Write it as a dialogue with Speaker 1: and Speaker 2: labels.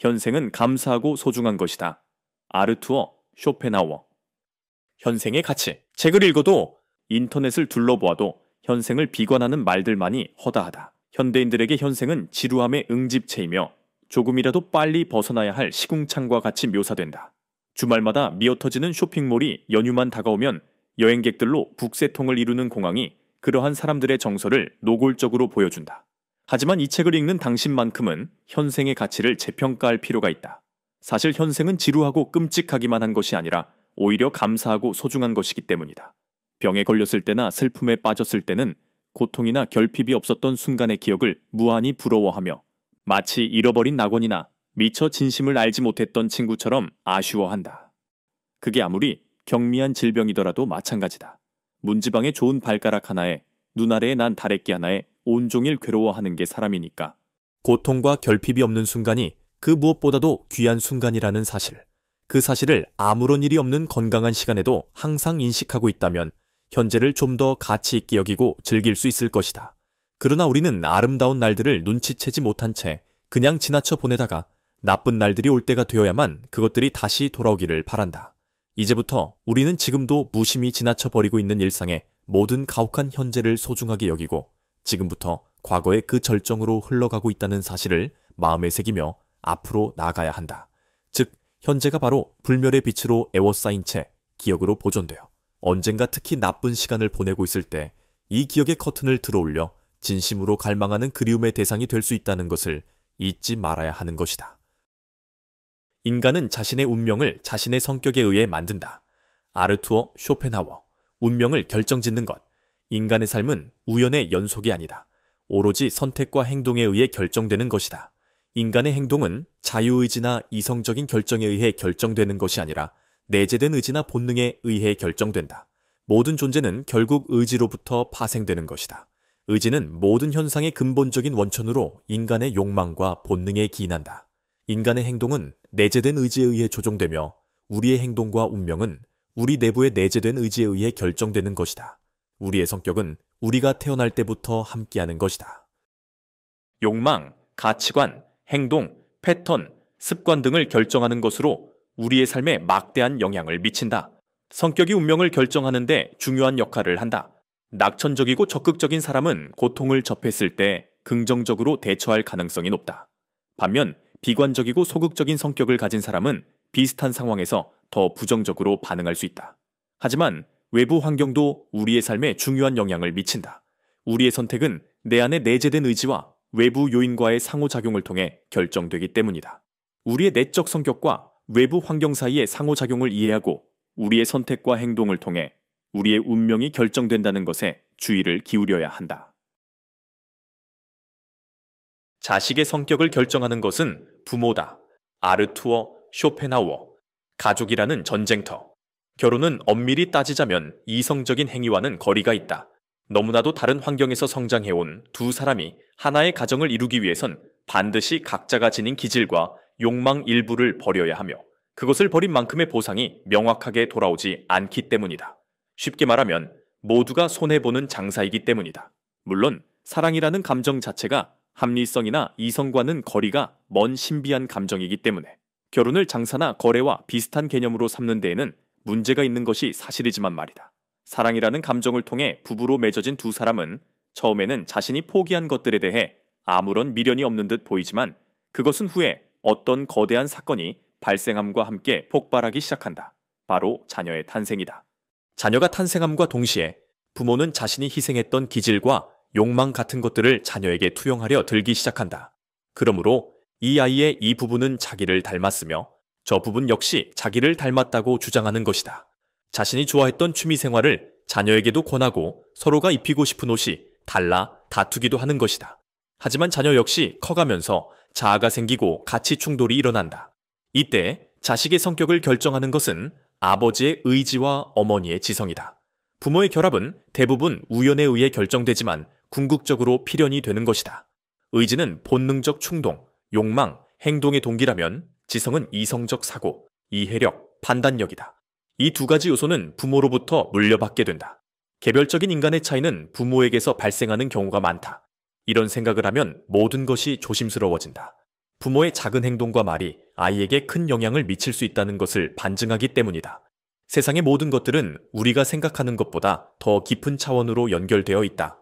Speaker 1: 현생은 감사하고 소중한 것이다. 아르투어 쇼펜하우어. 현생의 가치. 책을 읽어도 인터넷을 둘러보아도 현생을 비관하는 말들만이 허다하다. 현대인들에게 현생은 지루함의 응집체이며 조금이라도 빨리 벗어나야 할 시궁창과 같이 묘사된다. 주말마다 미어터지는 쇼핑몰이 연휴만 다가오면 여행객들로 북새통을 이루는 공항이 그러한 사람들의 정서를 노골적으로 보여준다. 하지만 이 책을 읽는 당신만큼은 현생의 가치를 재평가할 필요가 있다. 사실 현생은 지루하고 끔찍하기만 한 것이 아니라 오히려 감사하고 소중한 것이기 때문이다. 병에 걸렸을 때나 슬픔에 빠졌을 때는 고통이나 결핍이 없었던 순간의 기억을 무한히 부러워하며 마치 잃어버린 낙원이나 미처 진심을 알지 못했던 친구처럼 아쉬워한다. 그게 아무리 경미한 질병이더라도 마찬가지다. 문지방에 좋은 발가락 하나에 눈 아래에 난 다래끼 하나에 온종일 괴로워하는 게 사람이니까. 고통과 결핍이 없는 순간이 그 무엇보다도 귀한 순간이라는 사실. 그 사실을 아무런 일이 없는 건강한 시간에도 항상 인식하고 있다면 현재를 좀 더 가치 있게 여기고 즐길 수 있을 것이다. 그러나 우리는 아름다운 날들을 눈치채지 못한 채 그냥 지나쳐 보내다가 나쁜 날들이 올 때가 되어야만 그것들이 다시 돌아오기를 바란다. 이제부터 우리는 지금도 무심히 지나쳐 버리고 있는 일상의 모든 가혹한 현재를 소중하게 여기고 지금부터 과거의 그 절정으로 흘러가고 있다는 사실을 마음에 새기며 앞으로 나아가야 한다. 즉, 현재가 바로 불멸의 빛으로 에워싸인 채 기억으로 보존되어 언젠가 특히 나쁜 시간을 보내고 있을 때 이 기억의 커튼을 들어올려 진심으로 갈망하는 그리움의 대상이 될 수 있다는 것을 잊지 말아야 하는 것이다. 인간은 자신의 운명을 자신의 성격에 의해 만든다. 아르투어 쇼펜하우어. 운명을 결정짓는 것. 인간의 삶은 우연의 연속이 아니다. 오로지 선택과 행동에 의해 결정되는 것이다. 인간의 행동은 자유의지나 이성적인 결정에 의해 결정되는 것이 아니라 내재된 의지나 본능에 의해 결정된다. 모든 존재는 결국 의지로부터 파생되는 것이다. 의지는 모든 현상의 근본적인 원천으로 인간의 욕망과 본능에 기인한다. 인간의 행동은 내재된 의지에 의해 조종되며 우리의 행동과 운명은 우리 내부의 내재된 의지에 의해 결정되는 것이다. 우리의 성격은 우리가 태어날 때부터 함께하는 것이다. 욕망, 가치관, 행동, 패턴, 습관 등을 결정하는 것으로 우리의 삶에 막대한 영향을 미친다. 성격이 운명을 결정하는데 중요한 역할을 한다. 낙천적이고 적극적인 사람은 고통을 접했을 때 긍정적으로 대처할 가능성이 높다. 반면 비관적이고 소극적인 성격을 가진 사람은 비슷한 상황에서 더 부정적으로 반응할 수 있다. 하지만 외부 환경도 우리의 삶에 중요한 영향을 미친다. 우리의 선택은 내 안에 내재된 의지와 외부 요인과의 상호작용을 통해 결정되기 때문이다. 우리의 내적 성격과 외부 환경 사이의 상호작용을 이해하고 우리의 선택과 행동을 통해 우리의 운명이 결정된다는 것에 주의를 기울여야 한다. 자식의 성격을 결정하는 것은 부모다. 아르투어 쇼펜하우어. 가족이라는 전쟁터. 결혼은 엄밀히 따지자면 이성적인 행위와는 거리가 있다. 너무나도 다른 환경에서 성장해온 두 사람이 하나의 가정을 이루기 위해선 반드시 각자가 지닌 기질과 욕망 일부를 버려야 하며 그것을 버린 만큼의 보상이 명확하게 돌아오지 않기 때문이다. 쉽게 말하면 모두가 손해보는 장사이기 때문이다. 물론 사랑이라는 감정 자체가 합리성이나 이성과는 거리가 먼 신비한 감정이기 때문에 결혼을 장사나 거래와 비슷한 개념으로 삼는 데에는 문제가 있는 것이 사실이지만 말이다. 사랑이라는 감정을 통해 부부로 맺어진 두 사람은 처음에는 자신이 포기한 것들에 대해 아무런 미련이 없는 듯 보이지만 그것은 후에 어떤 거대한 사건이 발생함과 함께 폭발하기 시작한다. 바로 자녀의 탄생이다. 자녀가 탄생함과 동시에 부모는 자신이 희생했던 기질과 욕망 같은 것들을 자녀에게 투영하려 들기 시작한다. 그러므로 이 아이의 이 부분은 자기를 닮았으며 저 부분 역시 자기를 닮았다고 주장하는 것이다. 자신이 좋아했던 취미생활을 자녀에게도 권하고 서로가 입히고 싶은 옷이 달라 다투기도 하는 것이다. 하지만 자녀 역시 커가면서 자아가 생기고 가치 충돌이 일어난다. 이때 자식의 성격을 결정하는 것은 아버지의 의지와 어머니의 지성이다. 부모의 결합은 대부분 우연에 의해 결정되지만 궁극적으로 필연이 되는 것이다. 의지는 본능적 충동, 욕망, 행동의 동기라면 지성은 이성적 사고, 이해력, 판단력이다. 이 두 가지 요소는 부모로부터 물려받게 된다. 개별적인 인간의 차이는 부모에게서 발생하는 경우가 많다. 이런 생각을 하면 모든 것이 조심스러워진다. 부모의 작은 행동과 말이 아이에게 큰 영향을 미칠 수 있다는 것을 반증하기 때문이다. 세상의 모든 것들은 우리가 생각하는 것보다 더 깊은 차원으로 연결되어 있다.